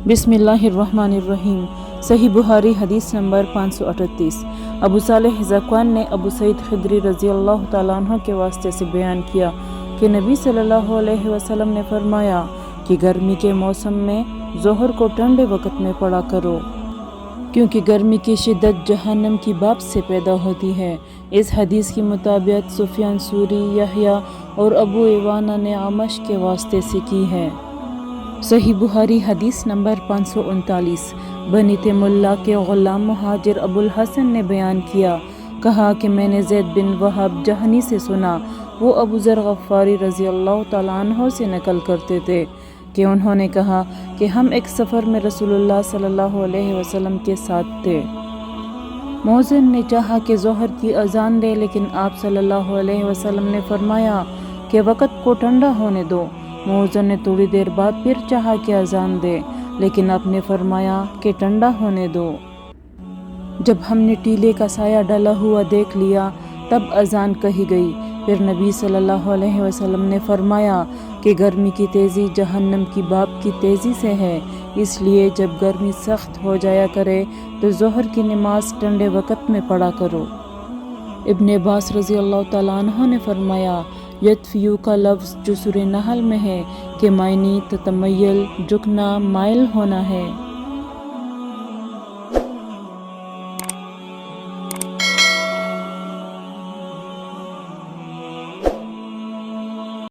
बिस्मिल्लाहिर्रहमानिर्रहीम। सही बुखारी हदीस नंबर 538। अबू सालेह ज़कवान ने अबू सईद खिदरी रज़ी अल्लाह तआला अन्हु के वास्ते से बयान किया कि नबी सल्लल्लाहु अलैहि वसल्लम ने फरमाया कि गर्मी के मौसम में ज़ोहर को ठंडे वक़्त में पढ़ा करो, क्योंकि गर्मी की शिद्दत जहन्नम की बाप से पैदा होती है। इस हदीस की मुताबिक सुफियान सूरी, यहया और अबू इवाना ने आमश के वास्ते से की है। सही बुखारी हदीस नंबर 539। बनी तैमुल्लाह के गुलाम मुहाजिर अबुल हसन ने बयान किया, कहा कि मैंने ज़ैद बिन वहब जहनी से सुना, वो अबू ज़र गफ़ारी रज़ी अल्लाह तआला अन्हु से नकल करते थे कि उन्होंने कहा कि हम एक सफ़र में रसूलुल्लाह सल्लल्लाहु अलैहि वसल्लम के साथ थे। मौज़िन ने चाहा कि ज़ोहर की अज़ान दे, लेकिन आप सल्लल्लाहु अलैहि वसल्लम ने फरमाया कि वक़्त को ठंडा होने दो। मौज़िन ने थोड़ी देर बाद फिर चाहा कि अज़ान दे, लेकिन आपने फरमाया कि ठंडा होने दो। जब हमने टीले का साया डाला हुआ देख लिया, तब अज़ान कही गई। फिर नबी सल्लल्लाहु अलैहि वसल्लम ने फरमाया कि गर्मी की तेज़ी जहन्नम की बाप की तेज़ी से है, इसलिए जब गर्मी सख्त हो जाया करे तो ज़ोहर की नमाज ठंडे वक़्त में पढ़ा करो। इब्न अब्बास रज़ी अल्लाह तआला अन्हु ने फरमाया, यतफ़ियु का लफ्ज़ जो सूरह नहल में है कि मायनी ततमय्यल, झुकना, माइल होना है।